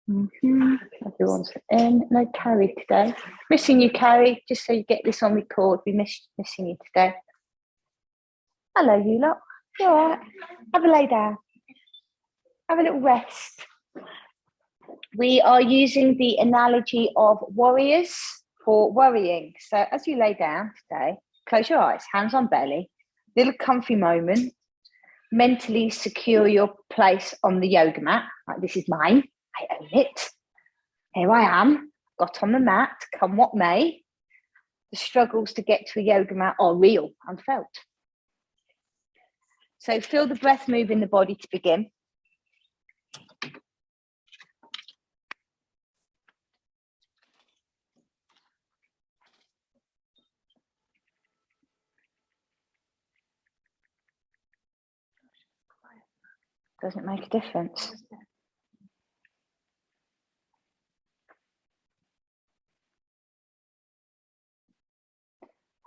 Everyone's in. No Carrie today. Missing you, Carrie. Just so you get this on record, we missing you today. Hello, you lot. You all right? Have a lay down. Have a little rest. We are using the analogy of warriors for worrying. So as you lay down today, close your eyes, hands on belly, little comfy moment. Mentally secure your place on the yoga mat. Like, this is mine. I own it. Here I am. Got on the mat. Come what may. The struggles to get to a yoga mat are real and felt. So feel the breath move in the body to begin. Doesn't make a difference.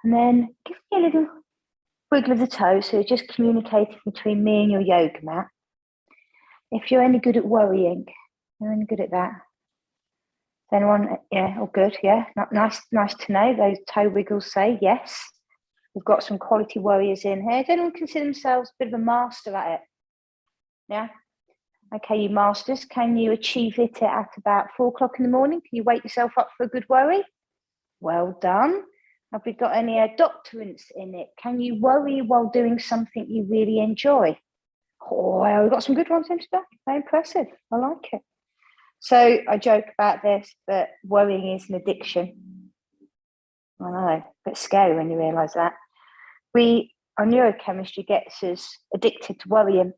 And then give me a little wiggle of the toes, so you're just communicating between me and your yoga mat. If you're any good at worrying, you're any good at that. Is anyone, yeah, all good, yeah? Nice to know. Those toe wiggles say yes. We've got some quality warriors in here. Does anyone consider themselves a bit of a master at it? Yeah? Okay, you masters, can you achieve it at about 4 o'clock in the morning? Can you wake yourself up for a good worry? Well done. Have we got any doctorants in it? Can you worry while doing something you really enjoy? Oh, we've got some good ones in today. Very impressive. I like it. So I joke about this, but worrying is an addiction. I know, a bit scary when you realise that. Our neurochemistry gets us addicted to worrying.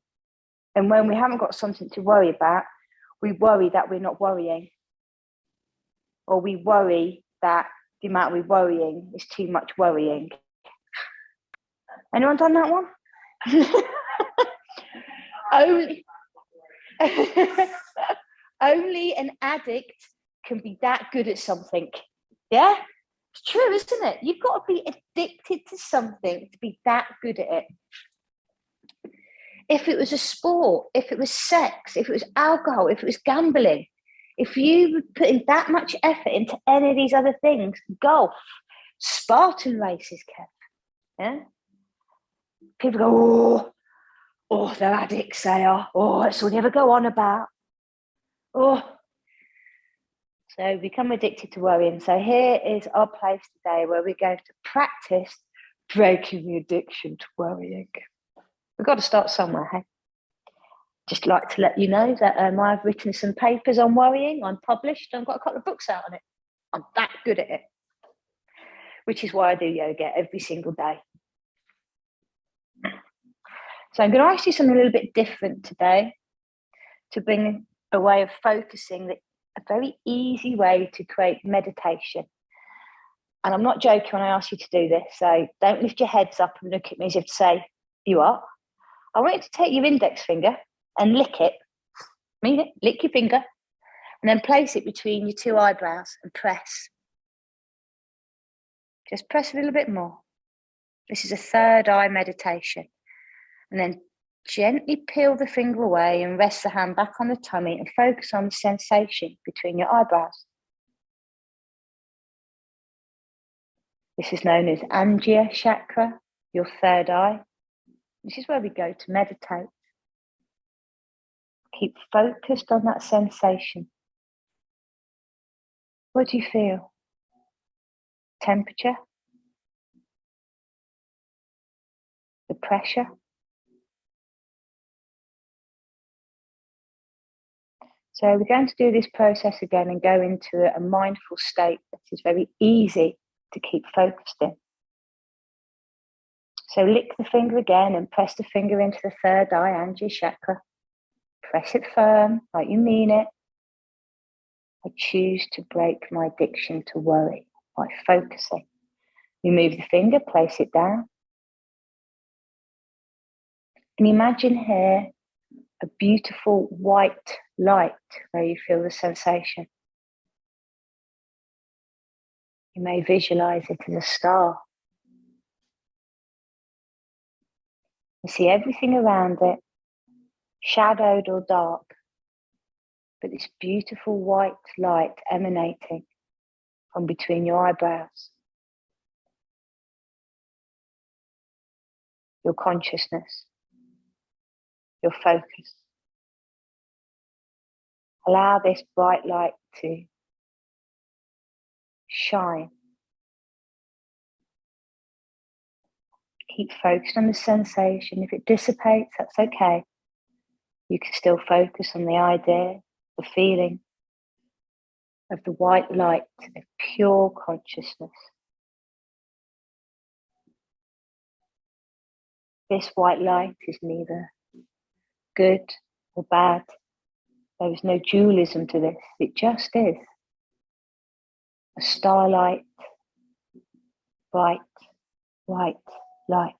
And when we haven't got something to worry about, we worry that we're not worrying. Or we worry that the amount we're worrying is too much worrying. Anyone done that one? Only an addict can be that good at something. Yeah? It's true, isn't it? You've got to be addicted to something to be that good at it. If it was a sport, if it was sex, if it was alcohol, if it was gambling, if you were putting that much effort into any of these other things, golf, Spartan races, Kev, yeah? People go, oh, they're addicts, they are. Oh, that's all they ever go on about. Oh. So become addicted to worrying. So here is our place today where we're going to practice breaking the addiction to worrying. We've got to start somewhere, hey? Just like to let you know that I've written some papers on worrying. I'm published. I've got a couple of books out on it. I'm that good at it, which is why I do yoga every single day. So I'm going to ask you something a little bit different today to bring a way of focusing, a very easy way to create meditation. And I'm not joking when I ask you to do this, so don't lift your heads up and look at me as if to say, you are. I want you to take your index finger and lick it. Mean it, lick your finger, and then place it between your 2 eyebrows and press. Just press a little bit more. This is a third eye meditation. And then gently peel the finger away and rest the hand back on the tummy and focus on the sensation between your eyebrows. This is known as Anjya chakra, your third eye. This is where we go to meditate. Keep focused on that sensation. What do you feel? Temperature? The pressure? So we're going to do this process again and go into a mindful state that is very easy to keep focused in. So lick the finger again and press the finger into the third eye, Anjya chakra. Press it firm, like you mean it. I choose to break my addiction to worry by focusing. You move the finger, place it down. And imagine here a beautiful white light where you feel the sensation. You may visualize it as a star. You see everything around it, shadowed or dark, but this beautiful white light emanating from between your eyebrows. Your consciousness, your focus. Allow this bright light to shine. Keep focused on the sensation. If it dissipates, that's okay. You can still focus on the idea, the feeling of the white light of pure consciousness. This white light is neither good or bad. There is no dualism to this. It just is. A starlight, bright, white light.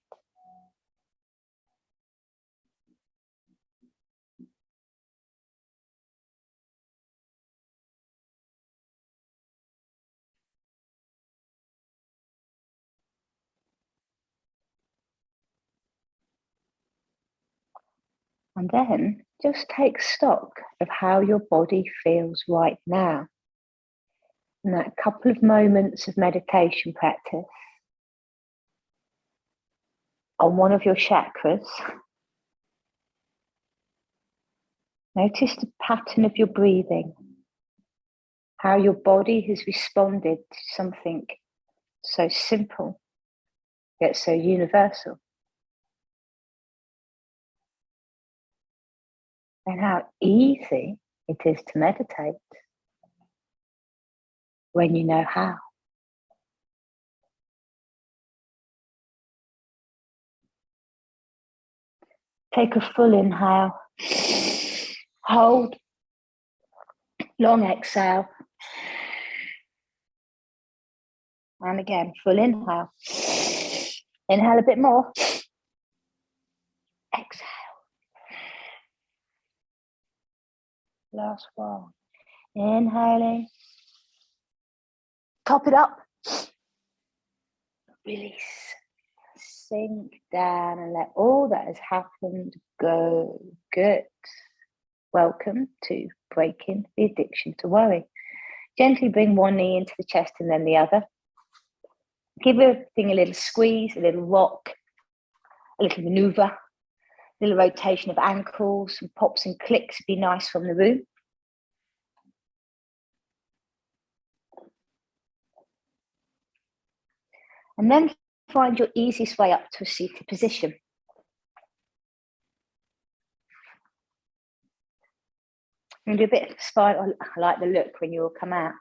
And then just take stock of how your body feels right now. In that couple of moments of meditation practice on one of your chakras, notice the pattern of your breathing, how your body has responded to something so simple, yet so universal. And how easy it is to meditate when you know how. Take a full inhale, hold, long exhale, and again, full inhale. Inhale a bit more, exhale. Last one. Inhaling. Top it up. Release. Sink down and let all that has happened go. Good. Welcome to breaking the addiction to worry. Gently bring one knee into the chest and then the other. Give everything a little squeeze, a little rock, a little maneuver. Little rotation of ankles, some pops and clicks would be nice from the room. And then find your easiest way up to a seated position. And do a bit of spine. I like the look when you all come out.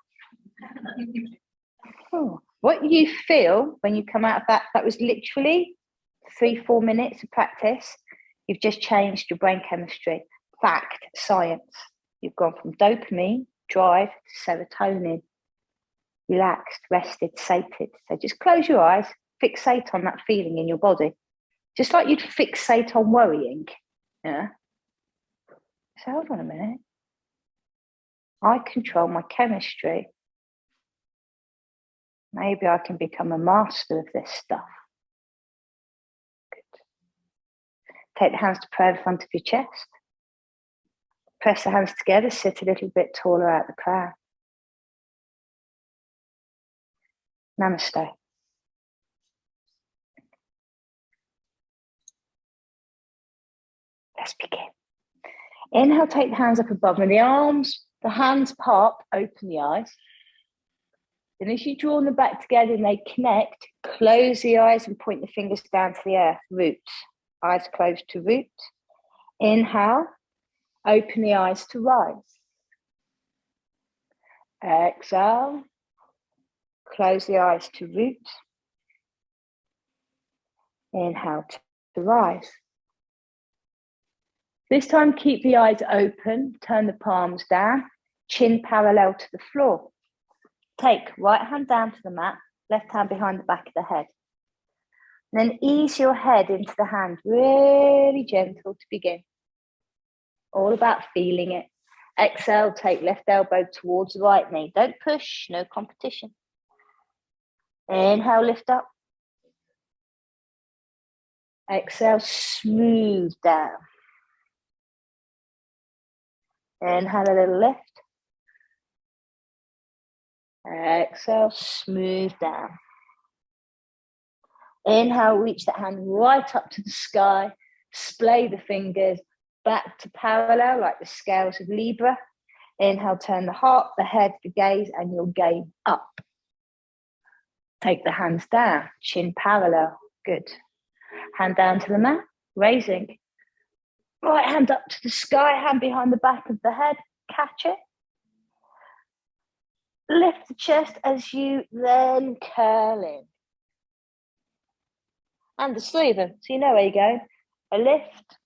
Oh, what you feel when you come out of that was literally 3-4 minutes of practice. You've just changed your brain chemistry. Fact, science. You've gone from dopamine, drive, to serotonin. Relaxed, rested, sated. So just close your eyes, fixate on that feeling in your body. Just like you'd fixate on worrying. Yeah. So hold on a minute. I control my chemistry. Maybe I can become a master of this stuff. Good. Take the hands to prayer in front of your chest. Press the hands together, sit a little bit taller out the crown. Namaste. Let's begin. Inhale, take the hands up above and the hands part, open the eyes. Then as you draw them back together and they connect, close the eyes and point the fingers down to the earth, root. Eyes closed to root. Inhale, open the eyes to rise. Exhale, close the eyes to root. Inhale to rise. This time, keep the eyes open, turn the palms down, chin parallel to the floor. Take right hand down to the mat, left hand behind the back of the head. And then ease your head into the hand, really gentle to begin. All about feeling it. Exhale, take left elbow towards the right knee. Don't push, no competition. Inhale, lift up. Exhale, smooth down. Inhale a little lift. Exhale, smooth down. Inhale, reach that hand right up to the sky. Splay the fingers back to parallel like the scales of Libra. Inhale, turn the heart, the head, the gaze, and your gaze up. Take the hands down, chin parallel. Good. Hand down to the mat, raising. Right hand up to the sky, hand behind the back of the head, catch it. Lift the chest as you then curl in. And the three of them, so you know where you're going. A lift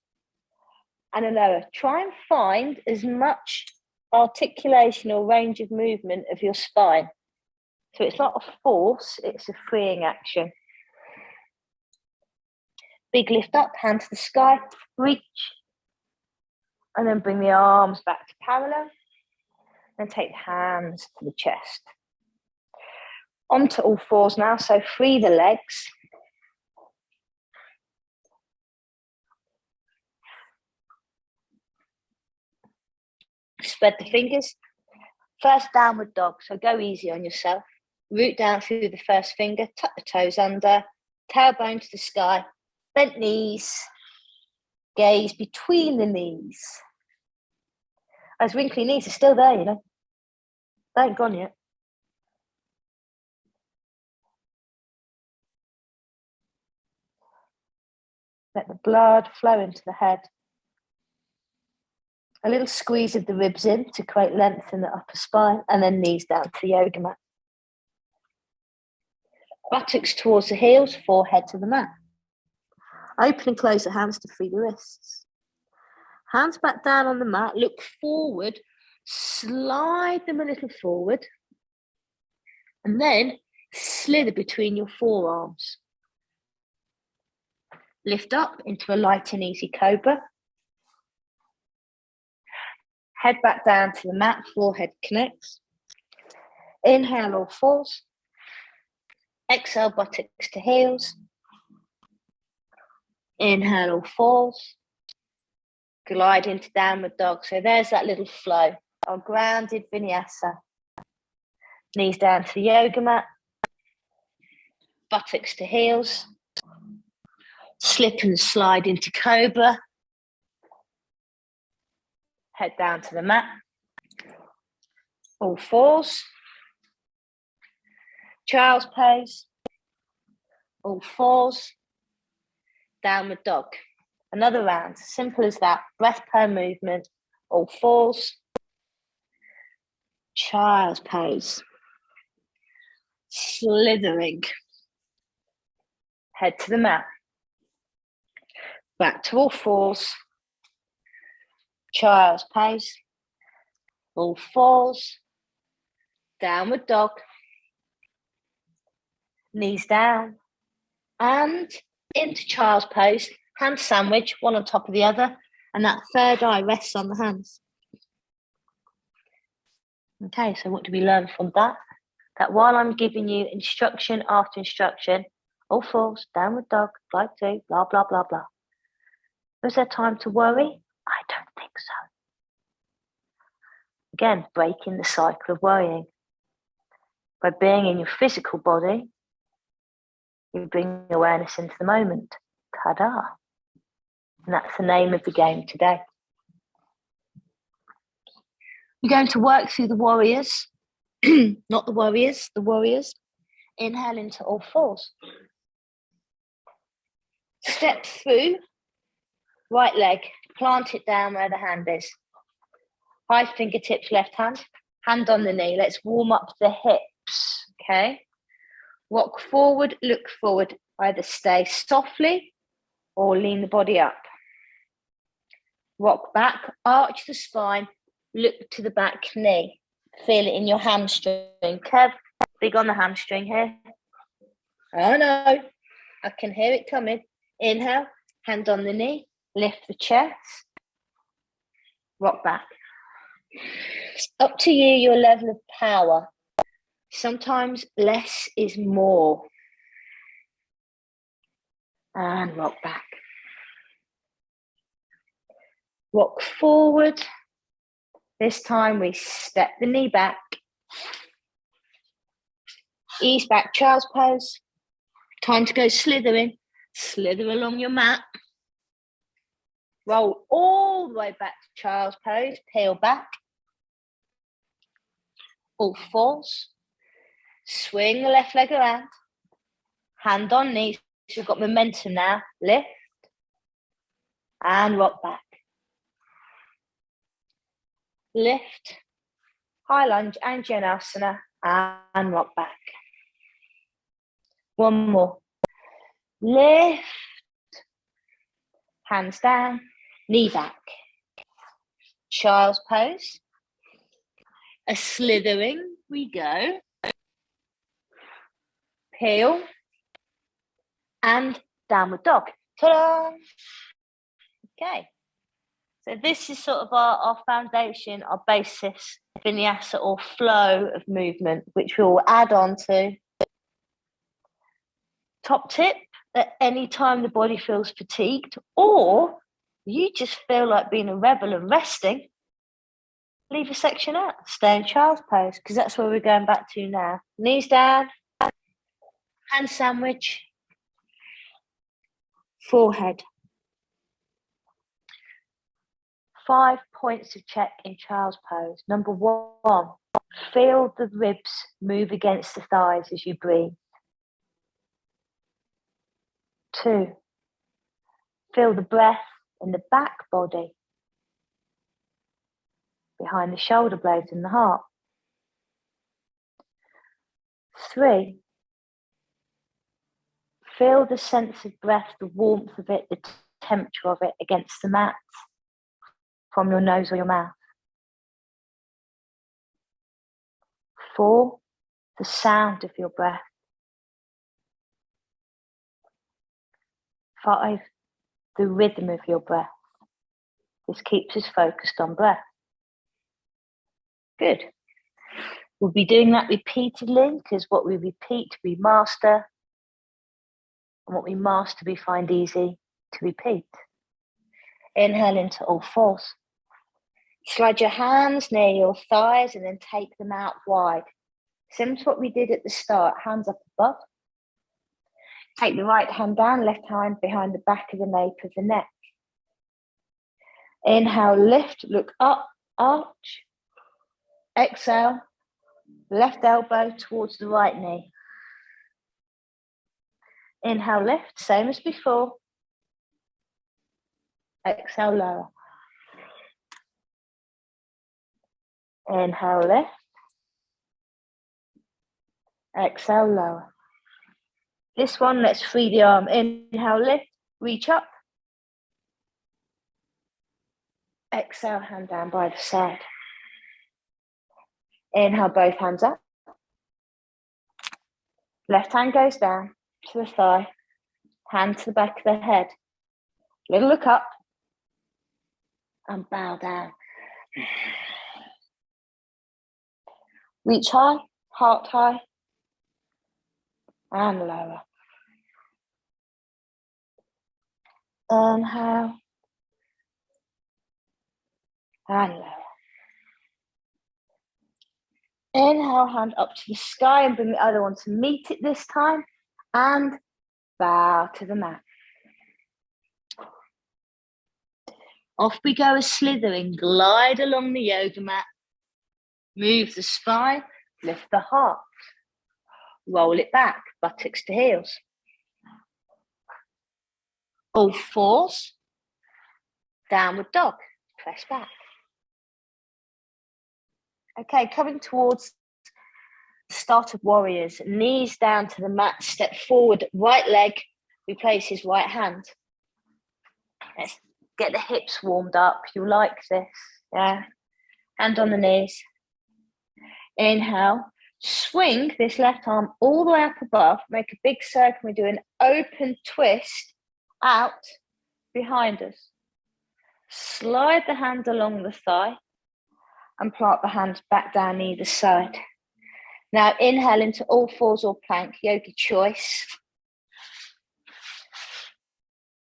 and a lower. Try and find as much articulation or range of movement of your spine. So it's not a force, it's a freeing action. Big lift up, hand to the sky, reach. And then bring the arms back to parallel. And take the hands to the chest. Onto all fours now, so free the legs. Spread the fingers. First downward dog, so go easy on yourself. Root down through the first finger, tuck the toes under, tailbone to the sky, bent knees, gaze between the knees. Those wrinkly knees are still there, you know. They ain't gone yet. Let the blood flow into the head. A little squeeze of the ribs in to create length in the upper spine, and then knees down to the yoga mat. Buttocks towards the heels, forehead to the mat. Open and close the hands to free the wrists. Hands back down on the mat, look forward, slide them a little forward, and then slither between your forearms. Lift up into a light and easy cobra. Head back down to the mat, forehead connects. Inhale, all fours. Exhale, buttocks to heels. Inhale, all fours. Glide into downward dog. So there's that little flow. Our grounded vinyasa. Knees down to the yoga mat. Buttocks to heels. Slip and slide into cobra. Head down to the mat. All fours. Child's pose. All fours. Downward dog. Another round, simple as that. Breath per movement. All fours. Child's pose. Slithering. Head to the mat. Back to all fours. Child's pose. All fours. Downward dog. Knees down. And into child's pose. Hand sandwich, one on top of the other. And that third eye rests on the hands. Okay, so what do we learn from that? That while I'm giving you instruction after instruction, all fours, downward dog, flight two, blah, blah, blah, blah. Was there time to worry? I don't think so. Again, breaking the cycle of worrying. By being in your physical body, you bring awareness into the moment. Ta-da. And that's the name of the game today. We're going to work through the warriors. Not the warriors, the warriors. Inhale into all fours. Step through. Right leg. Plant it down where the hand is. High fingertips, left hand. Hand on the knee. Let's warm up the hips. Okay. Walk forward, look forward. Either stay softly or lean the body up. Rock back, arch the spine, look to the back knee. Feel it in your hamstring. Kev, big on the hamstring here. Oh no, I can hear it coming. Inhale, hand on the knee, lift the chest, rock back. It's up to you, your level of power. Sometimes less is more. And rock back. Rock forward, This time we step the knee back. Ease back, child's pose. Time to go slithering. Slither along your mat. Roll all the way back to child's pose. Peel back. All fours. Swing the left leg around. Hand on knee. So we've got momentum now. Lift. And rock back. Lift. High lunge and Janasana. And rock back. One more. Lift. Hands down. Knee back. Child's pose. A slithering we go. Peel. And downward dog. Ta-da! Okay. So this is sort of our foundation, our basis, vinyasa or flow of movement, which we'll add on to. Top tip, at any time the body feels fatigued or you just feel like being a rebel and resting, leave a section out. Stay in child's pose because that's where we're going back to now. Knees down, hand sandwich, forehead. 5 points of check in child's pose. Number 1, feel the ribs move against the thighs as you breathe. 2, feel the breath in the back body, behind the shoulder blades and the heart. 3, feel the sense of breath, the warmth of it, the temperature of it against the mat from your nose or your mouth. 4, the sound of your breath. 5, the rhythm of your breath. This keeps us focused on breath. Good. We'll be doing that repeatedly because what we repeat, we master. And what we master, we find easy to repeat. Inhale into all fours. Slide your hands near your thighs and then take them out wide. Similar to what we did at the start, hands up above. Take the right hand down, left hand behind the back of the nape of the neck. Inhale, lift, look up, arch. Exhale, left elbow towards the right knee. Inhale, lift, same as before. Exhale, lower. Inhale, lift. Exhale, lower. This one, let's free the arm. Inhale, lift, reach up. Exhale, hand down by the side. Inhale, both hands up. Left hand goes down to the thigh. Hand to the back of the head. Little look up. And bow down. Reach high, heart high. And lower. Inhale. And lower. Inhale, hand up to the sky and bring the other one to meet it this time. And bow to the mat. Off we go as slithering. Glide along the yoga mat. Move the spine. Lift the heart. Roll it back, buttocks to heels. All fours. Downward dog. Press back. Okay, coming towards the start of Worriers. Knees down to the mat, step forward, right leg replaces right hand. Let's get the hips warmed up. You'll like this, yeah? Hand on the knees. Inhale, swing this left arm all the way up above, make a big circle. We do an open twist out behind us. Slide the hand along the thigh and plant the hands back down either side. Now inhale into all fours or plank, yoga choice.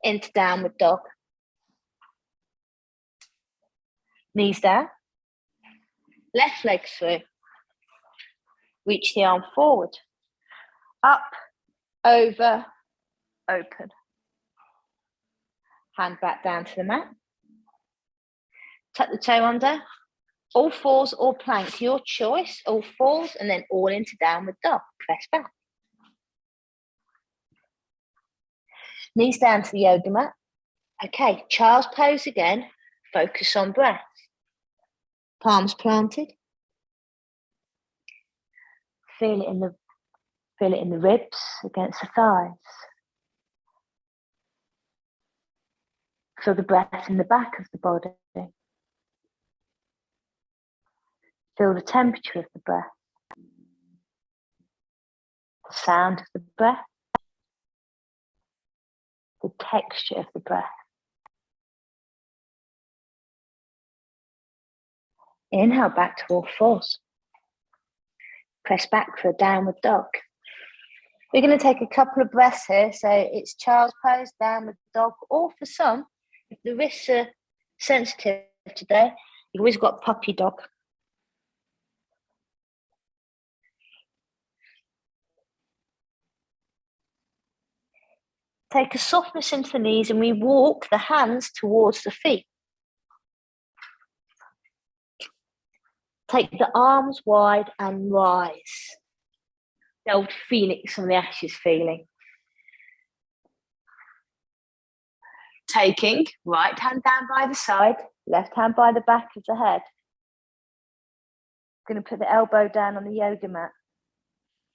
Into downward dog. Knees down. Left leg through. Reach the arm forward. Up, over, open. Hand back down to the mat. Tuck the toe under. All fours or plank, your choice. All fours and then all into downward dog. Press back. Knees down to the yoga mat. Okay, child's pose again. Focus on breath. Palms planted. Feel it in the ribs against the thighs. Feel the breath in the back of the body. Feel the temperature of the breath. The sound of the breath. The texture of the breath. Inhale back to all fours. Press back for a downward dog. We're going to take a couple of breaths here. So it's child's pose, downward dog, or for some, if the wrists are sensitive today, you've always got puppy dog. Take a softness into the knees and we walk the hands towards the feet. Take the arms wide and rise. The old phoenix from the ashes feeling. Taking right hand down by the side, left hand by the back of the head. Going to put the elbow down on the yoga mat.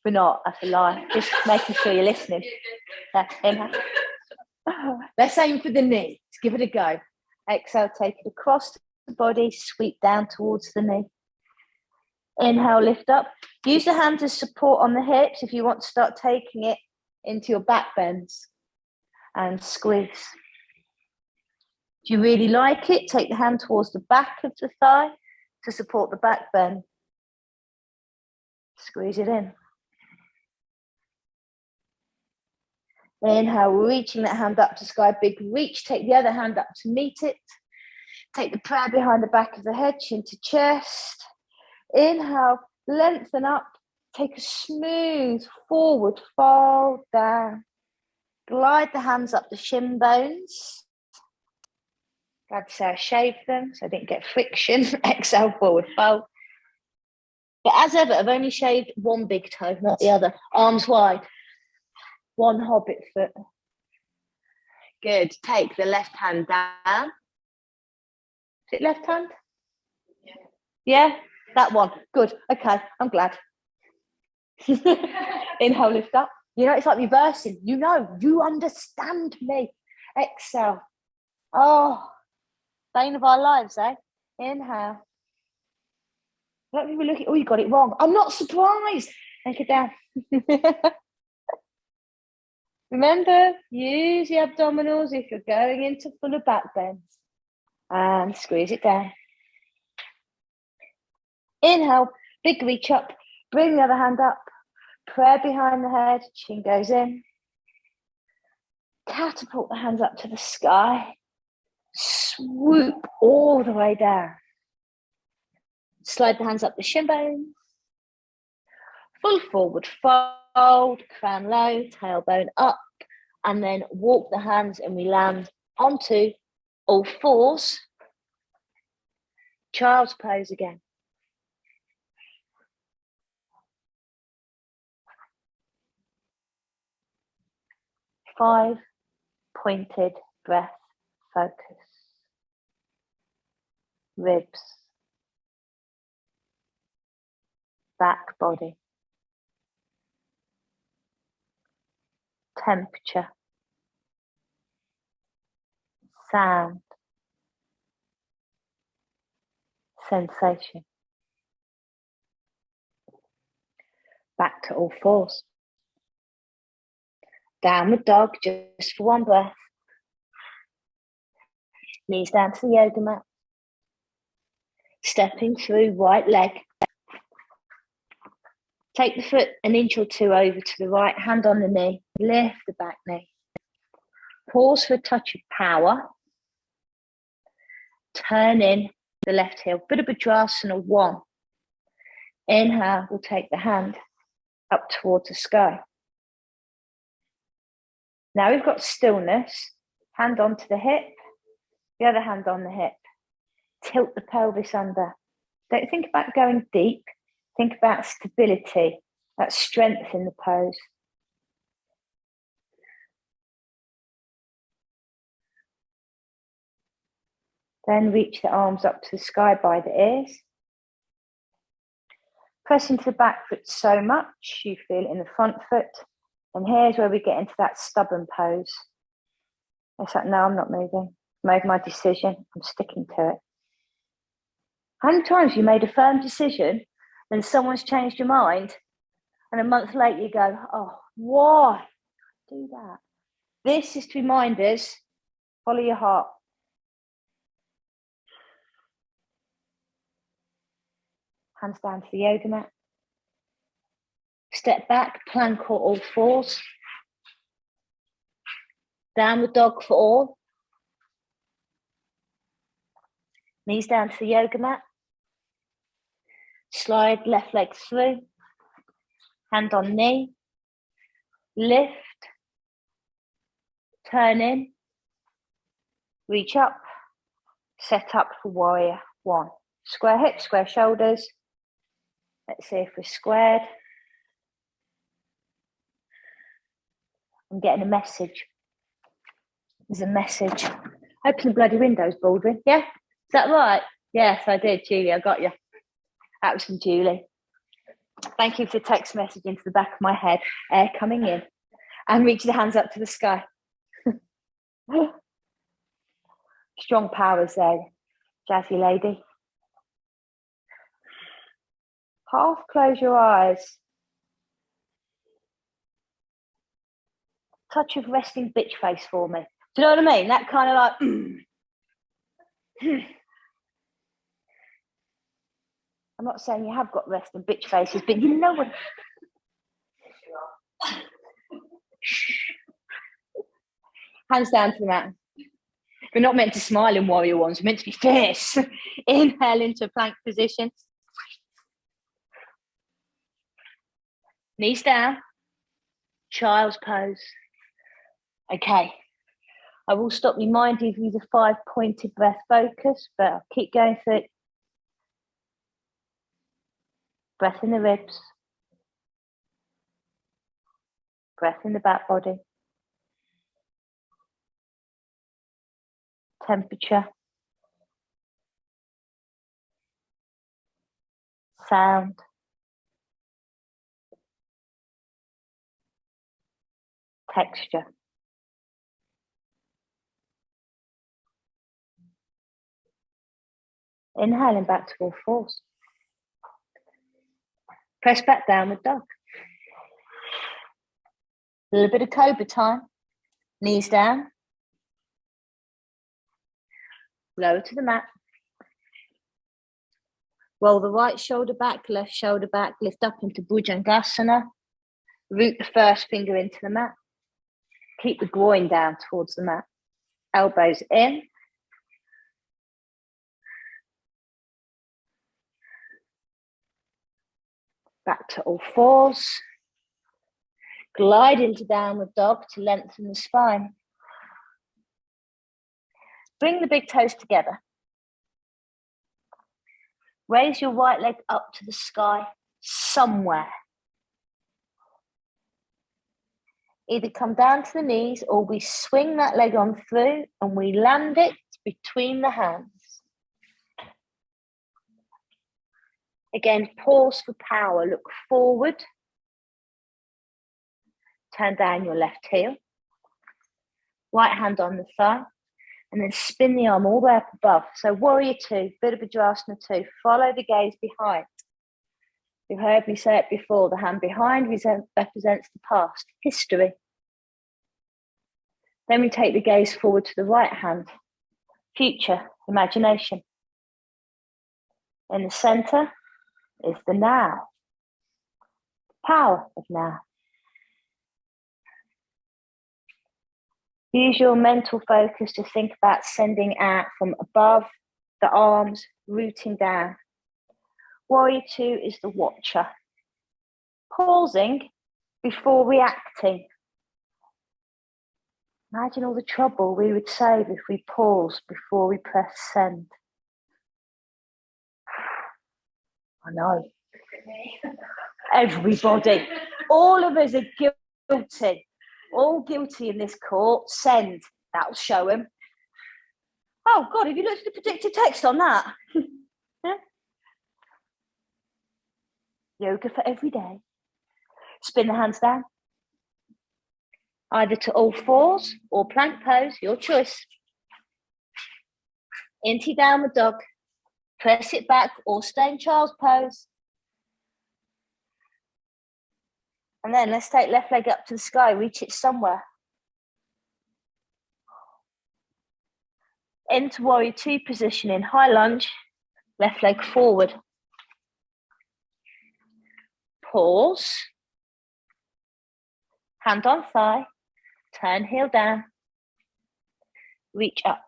We're not, that's a lie. Just making sure you're listening. Inhale. Let's aim for the knee. Let's give it a go. Exhale, take it across the body, sweep down towards the knee. Inhale, lift up. Use the hands as support on the hips if you want to start taking it into your back bends. And squeeze. If you really like it, take the hand towards the back of the thigh to support the back bend. Squeeze it in. Inhale, reaching that hand up to sky, big reach. Take the other hand up to meet it. Take the prayer behind the back of the head, chin to chest. Inhale, lengthen up. Take a smooth forward fold down. Glide the hands up the shin bones. Glad to say I shaved them so I didn't get friction. Exhale, forward fold. But as ever, I've only shaved one big toe, not the other. Arms wide. One hobbit foot. Good. Take the left hand down. Is it left hand? Yeah, that one. Good. Okay, I'm glad. Inhale, lift up. You know, it's like reversing. You know, you understand me. Exhale. Oh, bane of our lives, eh? Inhale. A lot of people look at, oh, you got it wrong. I'm not surprised. Take it down. Remember, use the abdominals if you're going into fuller back bends. And squeeze it down. Inhale, big reach up. Bring the other hand up. Prayer behind the head. Chin goes in. Catapult the hands up to the sky. Swoop all the way down. Slide the hands up the shin bones. Full forward fold, crown low, tailbone up, and then walk the hands and we land onto all fours. Child's pose again. Five pointed breath focus. Ribs. Back body. Temperature. Sound. Sensation. Back to all fours. Downward dog, just for one breath. Knees down to the yoga mat. Stepping through right leg. Take the foot an inch or two over to the right, hand on the knee. Lift the back knee. Pause for a touch of power. Turn in the left heel. Bit of Vajrasana 1. Inhale, we'll take the hand up towards the sky. Now we've got stillness, hand onto the hip, the other hand on the hip. Tilt the pelvis under. Don't think about going deep. Think about stability, that strength in the pose. Then reach the arms up to the sky by the ears. Press into the back foot so much you feel it in the front foot. And here's where we get into that stubborn pose. It's like, no, I'm not moving. I made my decision. I'm sticking to it. How many times have you made a firm decision and someone's changed your mind and a month later you go, oh, why do that? This is to remind us, follow your heart. Hands down to the yoga mat. Step back, plank or all fours. Downward dog for all. Knees down to the yoga mat. Slide left leg through. Hand on knee. Lift. Turn in. Reach up. Set up for warrior one. Square hips, square shoulders. Let's see if we're squared. I'm getting a message. There's a message. Open the bloody windows, Baldwin. Yeah? Is that right? Yes, I did, Julie. I got you. That was from Julie. Thank you for the text message into the back of my head. Air coming in. And reach the hands up to the sky. Strong powers there, jazzy lady. Half close your eyes. Touch of resting bitch face for me. Do you know what I mean? That kind of like, I'm not saying you have got resting bitch faces, but you know what? Hands down to the mat. We're not meant to smile in warrior ones. We're meant to be fierce. Inhale into a plank position. Knees down. Child's pose. Okay. I will stop reminding you the 5-pointed breath focus, but I'll keep going through it. Breath in the ribs. Breath in the back body. Temperature. Sound. Texture. Inhaling back to all fours. Press back downward dog. A little bit of cobra time. Knees down. Lower to the mat. Roll the right shoulder back, left shoulder back. Lift up into Bhujangasana. Root the first finger into the mat. Keep the groin down towards the mat. Elbows in. Back to all fours. Glide into downward dog to lengthen the spine. Bring the big toes together. Raise your right leg up to the sky somewhere. Either come down to the knees or we swing that leg on through and we land it between the hands. Again, pause for power. Look forward. Turn down your left heel. Right hand on the thigh. And then spin the arm all the way up above. So warrior two, bit of Vajrasana two. Follow the gaze behind. You've heard me say it before. The hand behind represents the past, history. Then we take the gaze forward to the right hand. Future, imagination. In the center is the now. Power of now. Use your mental focus to think about sending out from above the arms, rooting down. Warrior 2 is the watcher. Pausing before reacting. Imagine all the trouble we would save if we paused before we press send. I know. Everybody. All of us are guilty. All guilty in this court. Send. That'll show them. Oh, God, have you looked at the predicted text on that? Yeah. Yoga for every day. Spin the hands down. Either to all fours or plank pose, your choice. Into downward dog. Press it back or stay in child's pose. And then let's take left leg up to the sky, reach it somewhere. Into Warrior 2 position in high lunge, left leg forward. Pause. Hand on thigh, turn heel down, reach up.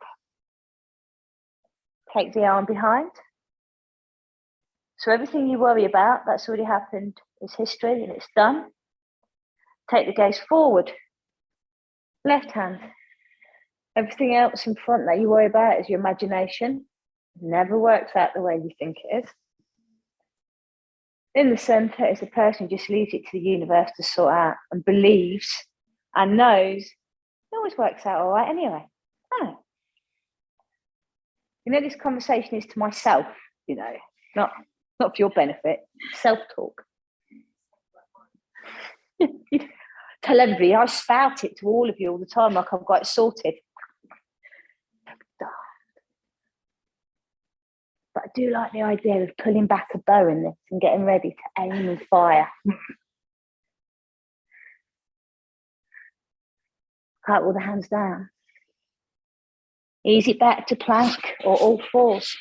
Take the arm behind. So everything you worry about, that's already happened, is history and it's done. Take the gaze forward. Left hand. Everything else in front that you worry about is your imagination. It never works out the way you think it is. In the centre is a person who just leaves it to the universe to sort out and believes and knows it always works out all right anyway. Oh. You know, this conversation is to myself, you know, not for your benefit, self-talk. Tell everybody, I spout it to all of you all the time like I've got it sorted. But I do like the idea of pulling back a bow in this and getting ready to aim and fire. Cut all the hands down. Ease it back to plank or all fours.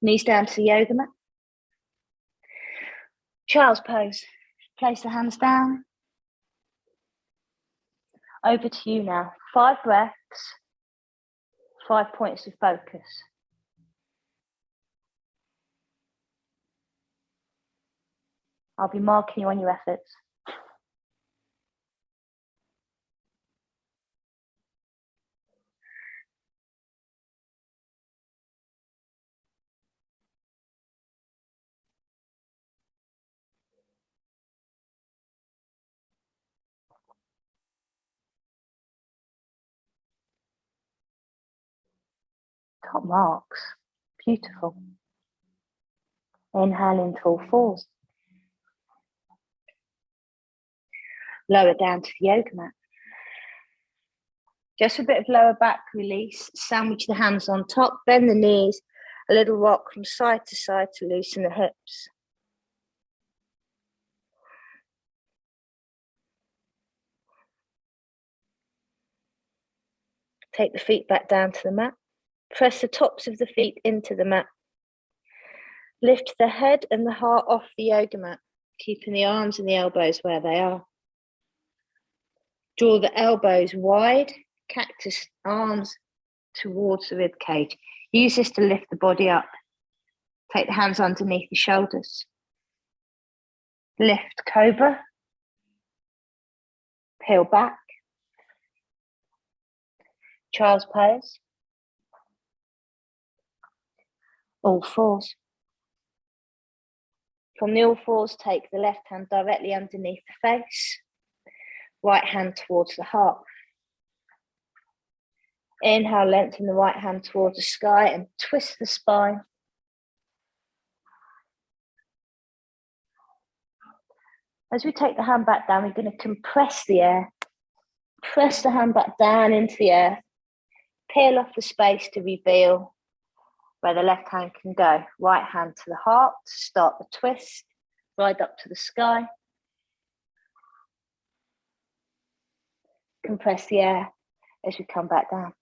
Knees down to the yoga mat. Child's pose. Place the hands down. Over to you now. 5 breaths, 5 points of focus. I'll be marking you on your efforts. Top marks. Beautiful. Inhale into all fours. Lower down to the yoga mat. Just a bit of lower back release. Sandwich the hands on top. Bend the knees. A little rock from side to loosen the hips. Take the feet back down to the mat. Press the tops of the feet into the mat. Lift the head and the heart off the yoga mat, keeping the arms and the elbows where they are. Draw the elbows wide, cactus arms towards the rib cage. Use this to lift the body up. Take the hands underneath the shoulders. Lift cobra. Peel back. Child's pose. All fours. From the all fours, take the left hand directly underneath the face. Right hand towards the heart. Inhale, lengthen the right hand towards the sky and twist the spine. As we take the hand back down, we're going to compress the air. Press the hand back down into the earth. Peel off the space to reveal where the left hand can go. Right hand to the heart, start the twist, ride up to the sky. Compress the air as we come back down.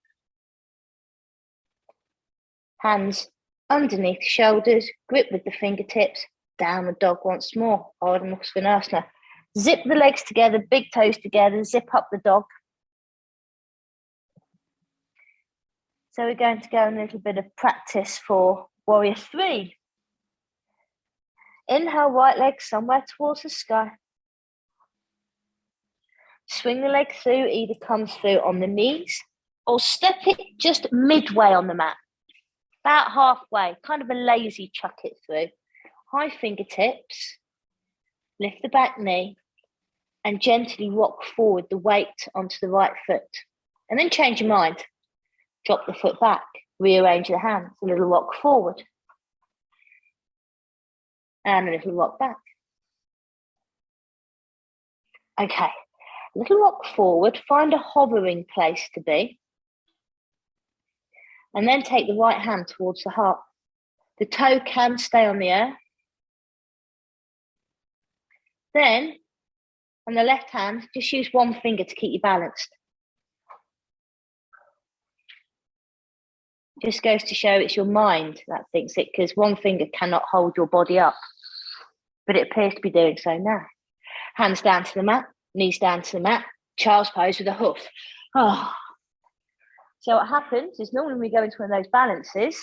Hands underneath the shoulders, grip with the fingertips, downward dog once more. Ardha Svanasana. Zip the legs together, big toes together, zip up the dog. So we're going to go in a little bit of practice for Warrior 3. Inhale, right leg somewhere towards the sky. Swing the leg through, either comes through on the knees or step it just midway on the mat. About halfway, kind of a lazy chuck it through. High fingertips, lift the back knee, and gently rock forward the weight onto the right foot. And then change your mind. Drop the foot back, rearrange the hands, a little rock forward. And a little rock back. Okay, a little rock forward, find a hovering place to be. And then take the right hand towards the heart. The toe can stay on the earth. Then, on the left hand, just use one finger to keep you balanced. Just goes to show it's your mind that thinks it, because one finger cannot hold your body up. But it appears to be doing so now. Hands down to the mat, knees down to the mat, child's pose with a hoof. Oh. So what happens is normally when we go into one of those balances,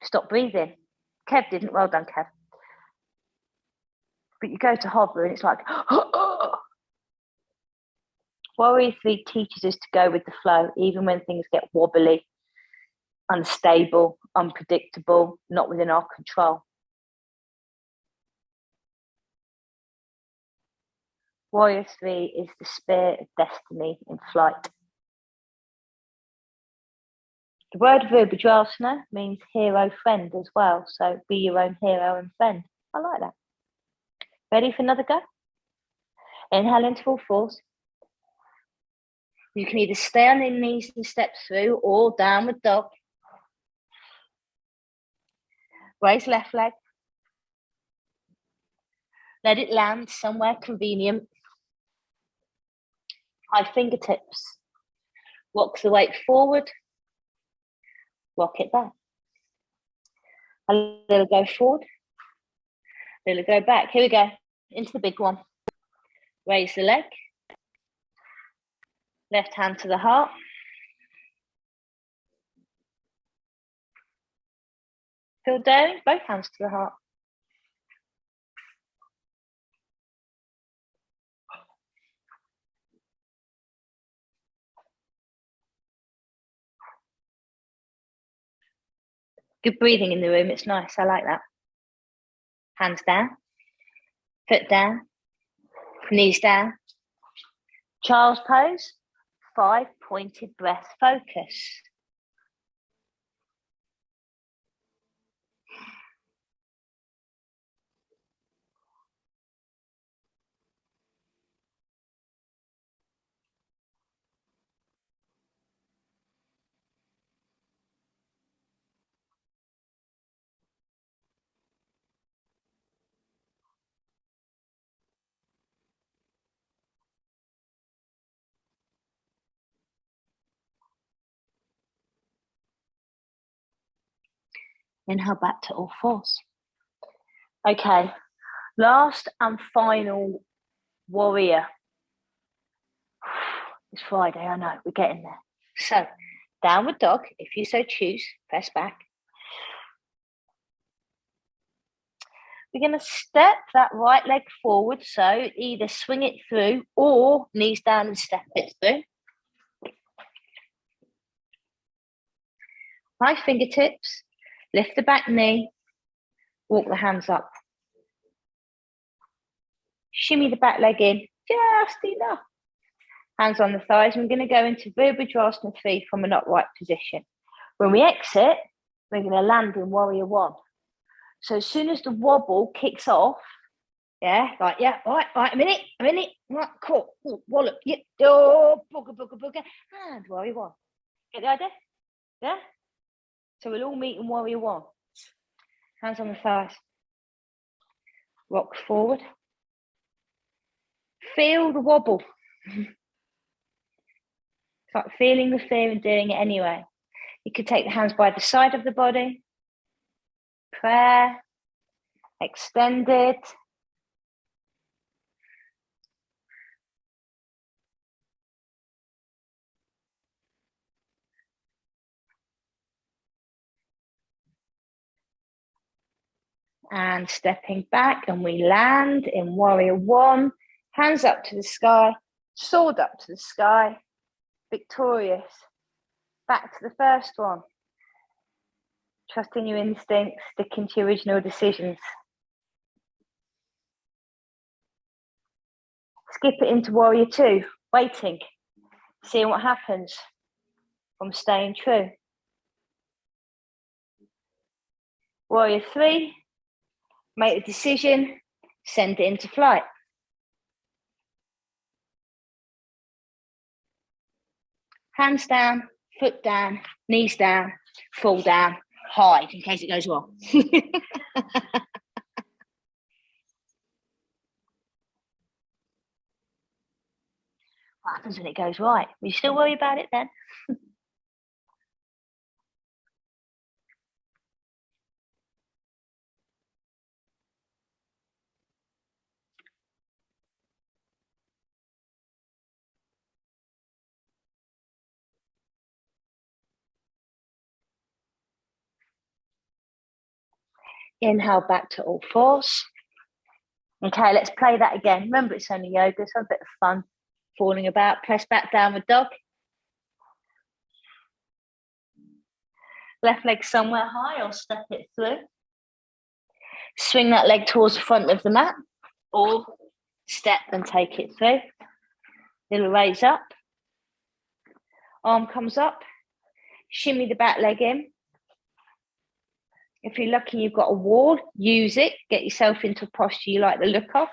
stop breathing. Kev didn't, well done, Kev. But you go to hover and it's like, Warrior 3 teaches us to go with the flow, even when things get wobbly, unstable, unpredictable, not within our control. Warrior 3 is the spear of destiny in flight. The word Virabhadrasana means hero friend as well. So be your own hero and friend. I like that. Ready for another go? Inhale into full force. You can either stay on the knees and step through or downward dog. Raise left leg. Let it land somewhere convenient. High fingertips. Rock the weight forward. Rock it back. A little go forward. A little go back. Here we go. Into the big one. Raise the leg. Left hand to the heart. Feel down, both hands to the heart. Good breathing in the room. It's nice. I like that. Hands down. Foot down. Knees down. Child's pose. 5-pointed breath focus. Inhale back to all fours. Okay, last and final warrior. It's Friday, I know, we're getting there. So, downward dog, if you so choose, press back. We're going to step that right leg forward, so either swing it through or knees down and step it through. High fingertips, lift the back knee, walk the hands up. Shimmy the back leg in, just enough. Hands on the thighs. We're going to go into Virabhadrasana 3 from an upright position. When we exit, we're going to land in Warrior 1. So as soon as the wobble kicks off, yeah, right, a minute, right, cool, wallop, yeah, oh, booger, and Warrior 1. Get the idea? Yeah? So we'll all meet in Warrior 1. Hands on the thighs. Rock forward. Feel the wobble. It's like feeling the fear and doing it anyway. You could take the hands by the side of the body. Prayer. Extended. And stepping back, and we land in warrior one. Hands up to the sky, sword up to the sky, victorious. Back to the first one. Trusting your instincts, sticking to your original decisions. Skip it into warrior two, waiting, seeing what happens from staying true. Warrior three, make a decision, send it into flight. Hands down, foot down, knees down, fall down, hide in case it goes wrong. What happens when it goes right? Will you still worry about it then? Inhale back to all fours. Okay, let's play that again. Remember, it's only yoga, so a bit of fun falling about. Press back, downward dog. Left leg somewhere high, or step it through. Swing that leg towards the front of the mat, or step and take it through. Little raise up. Arm comes up. Shimmy the back leg in. If you're lucky you've got a wall, use it. Get yourself into a posture you like the look of.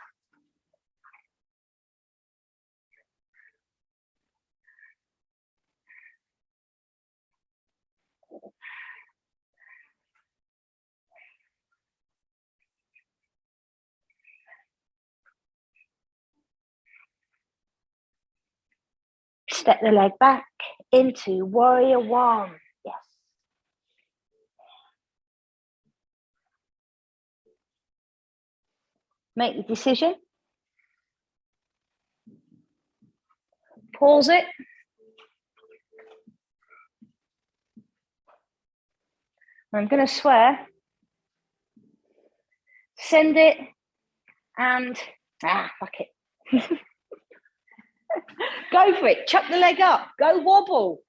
Step the leg back into warrior one. Yes. Make the decision. Pause it. I'm going to swear. Send it and fuck it. Go for it. Chuck the leg up. Go wobble.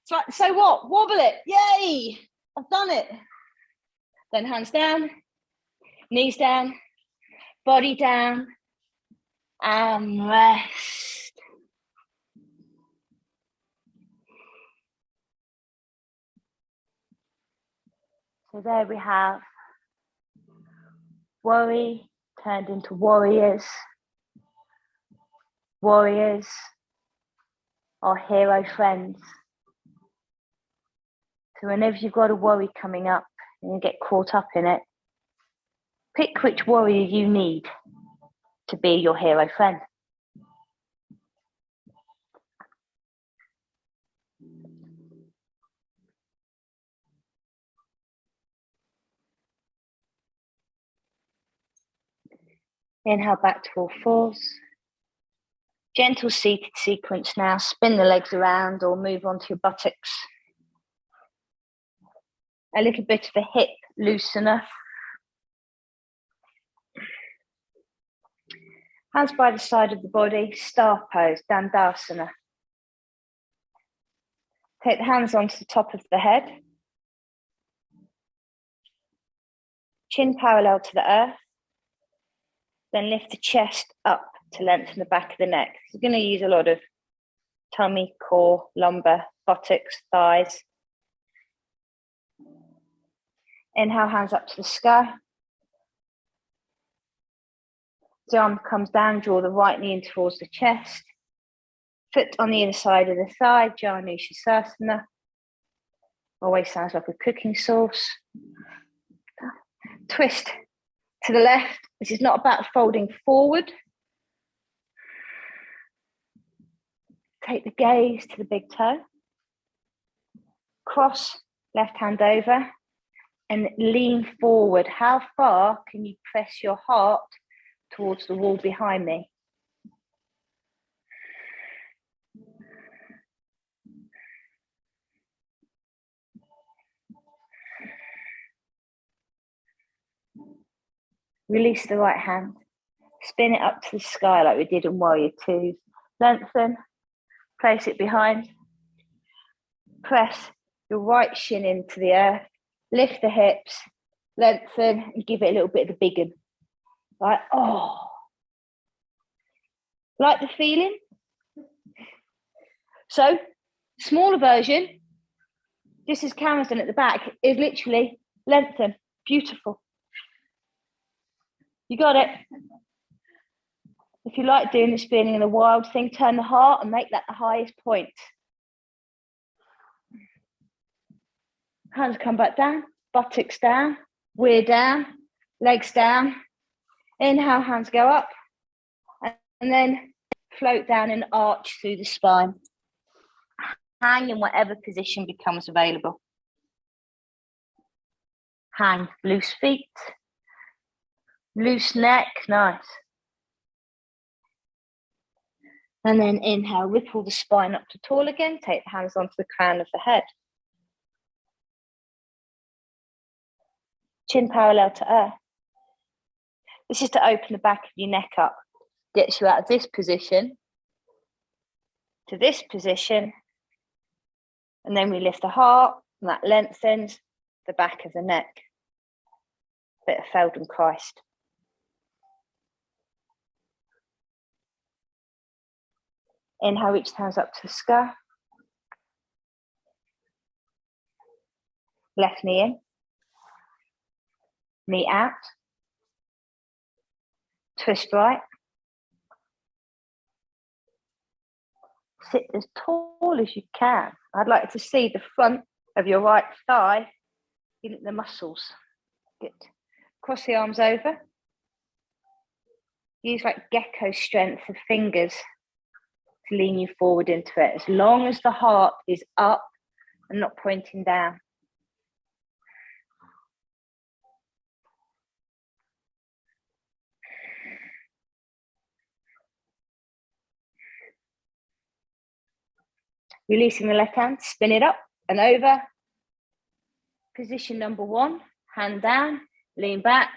So what? Wobble it. Yay! I've done it. Then hands down, knees down, body down, and rest. So there we have worry turned into warriors. Warriors are hero friends. So whenever you've got a worry coming up and you get caught up in it, pick which warrior you need to be your hero friend. Inhale back to all fours. Gentle seated sequence now. Spin the legs around or move onto your buttocks. A little bit of a hip loosener. Hands by the side of the body, star pose, Dandasana. Take the hands onto the top of the head. Chin parallel to the earth. Then lift the chest up to lengthen the back of the neck. You're going to use a lot of tummy, core, lumbar, buttocks, thighs. Inhale, hands up to the sky. The arm comes down, draw the right knee in towards the chest. Foot on the inside of the thigh, Janusasana. Always sounds like a cooking sauce. Twist to the left. This is not about folding forward. Take the gaze to the big toe. Cross left hand over and lean forward. How far can you press your heart towards the wall behind me? Release the right hand. Spin it up to the sky like we did in Warrior 2. Lengthen. Place it behind. Press your right shin into the earth. Lift the hips. Lengthen and give it a little bit of the big one. Like, oh. Like the feeling? So, smaller version, just as Cameron's done at the back, is literally lengthen. Beautiful. You got it. If you like doing the spinning and the wild thing, turn the heart and make that the highest point. Hands come back down, buttocks down, we're down, legs down. Inhale, hands go up, and then float down and arch through the spine. Hang in whatever position becomes available. Hang, loose feet, loose neck, nice. And then inhale, ripple the spine up to tall again. Take the hands onto the crown of the head. Chin parallel to earth. This is to open the back of your neck up. Gets you out of this position to this position. And then we lift the heart, and that lengthens the back of the neck. Bit of Feldenkrais. Inhale, reach the hands up to the sky. Left knee in. Knee out. Twist right. Sit as tall as you can. I'd like to see the front of your right thigh in the muscles. Good. Cross the arms over. Use like gecko strength of fingers to lean you forward into it, as long as the heart is up and not pointing down. Releasing the left hand, spin it up and over. Position number 1, hand down, lean back,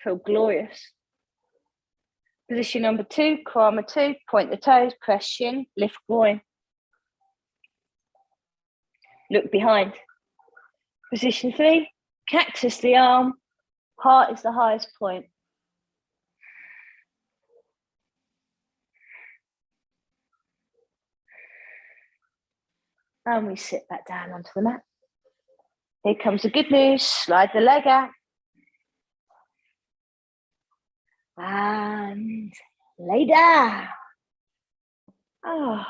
feel glorious. Position number 2, Karma 2, point the toes, press shin, lift groin. Look behind. Position 3, cactus the arm, heart is the highest point. And we sit back down onto the mat. Here comes the good news. Slide the leg out. And lay down. Oh.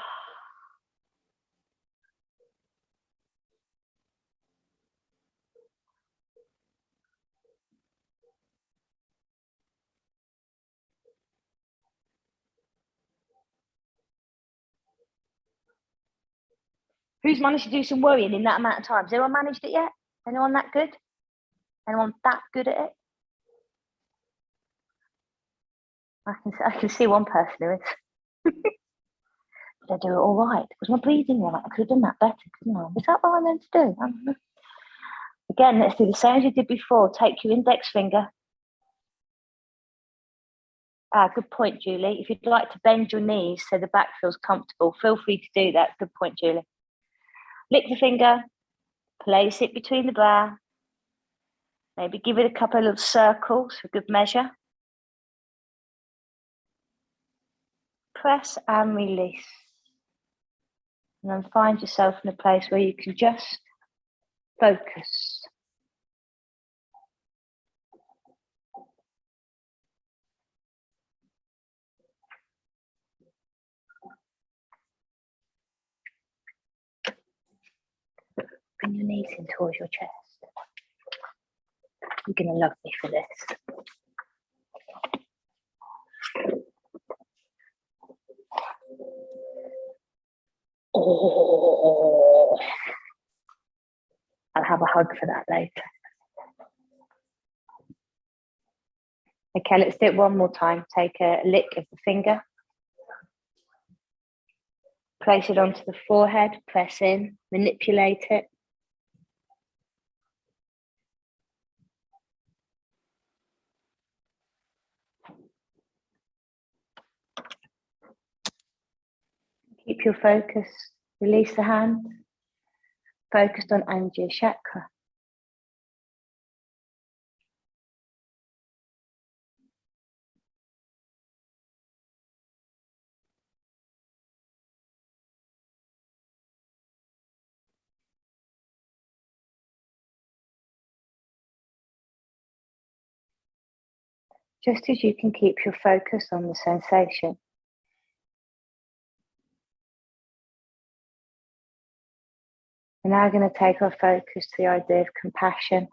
Who's managed to do some worrying in that amount of time? Has anyone managed it yet? Anyone that good? Anyone that good at it? I can see one person who is. Did I do it all right? Was my breathing right? I could have done that better, couldn't I? Was that what I meant to do? I don't know. Again, let's do the same as you did before. Take your index finger. Good point, Julie. If you'd like to bend your knees so the back feels comfortable, feel free to do that. Good point, Julie. Lick the finger, place it between the brow. Maybe give it a couple of little circles for good measure. Press and release. And then find yourself in a place where you can just focus. Bring your knees in towards your chest. You're going to love me for this. Oh, I'll have a hug for that later. Okay, let's do it one more time. Take a lick of the finger. Place it onto the forehead, press in, manipulate it. Keep your focus. Release the hand. Focused on Anjali chakra. Just as you can keep your focus on the sensation, we're now going to take our focus to the idea of compassion.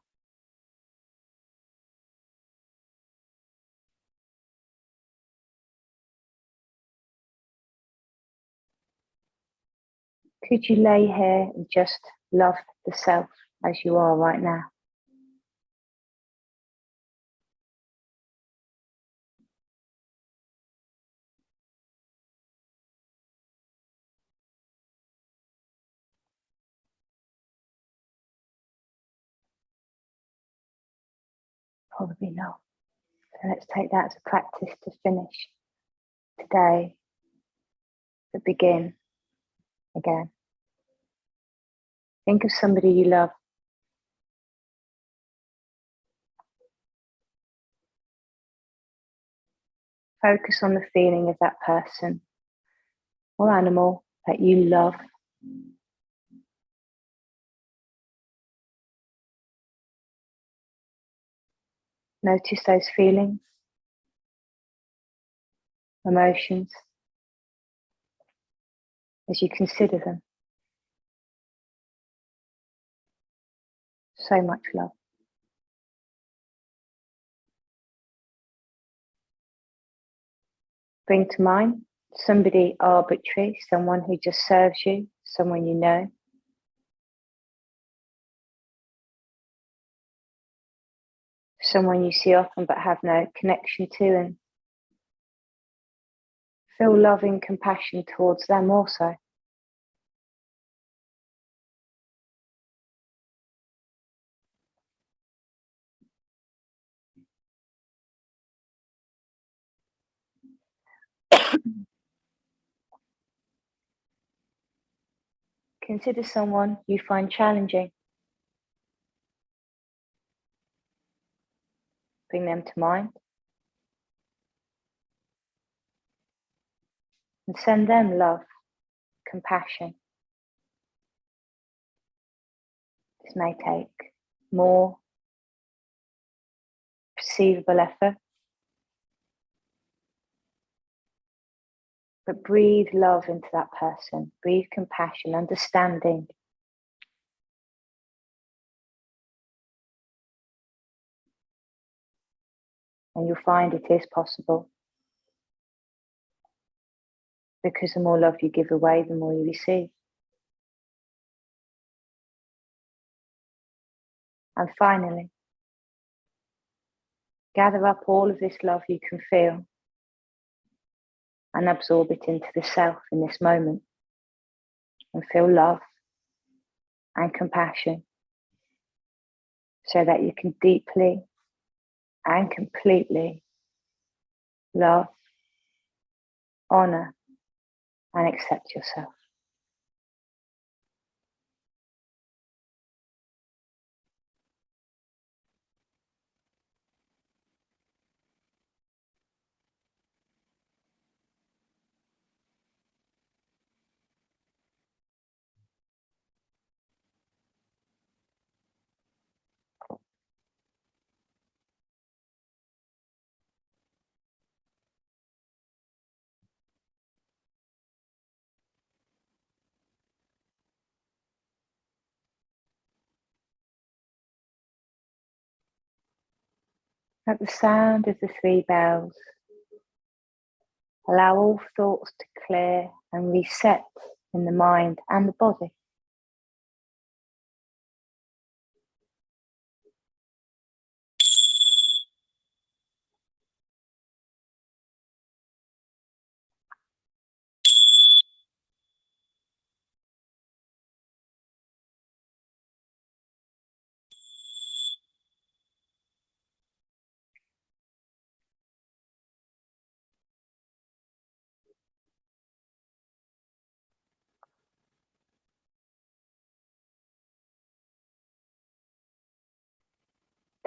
Could you lay here and just love the self as you are right now? Probably not. So let's take that as a practice to finish today, to begin again. Think of somebody you love. Focus on the feeling of that person or animal that you love. Notice those feelings, emotions, as you consider them. So much love. Bring to mind somebody arbitrary, someone who just serves you, someone you know. Someone you see often but have no connection to, and feel loving compassion towards them also. Consider someone you find challenging. Bring them to mind. And send them love, compassion. This may take more perceivable effort. But breathe love into that person. Breathe compassion, understanding. And you'll find it is possible. Because the more love you give away, the more you receive. And finally, gather up all of this love you can feel and absorb it into the self in this moment. And feel love and compassion so that you can deeply and completely love, honor, and accept yourself. At the sound of the 3 bells, allow all thoughts to clear and reset in the mind and the body.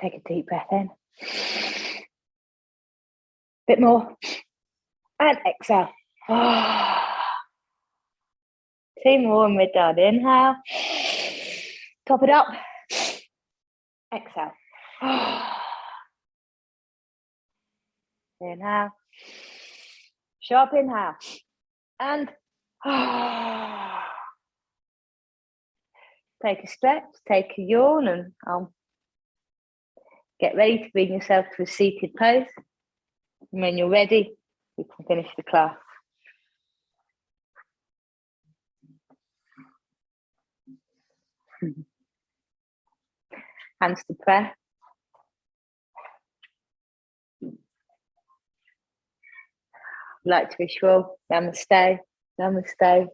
Take a deep breath in. Bit more. And exhale. 2 more and we're done. Inhale. Top it up. Exhale. Inhale. Sharp inhale. And take a stretch, take a yawn, and get ready to bring yourself to a seated pose. And when you're ready, we can finish the class. Hands to prayer. I'd like to wish you all namaste, namaste,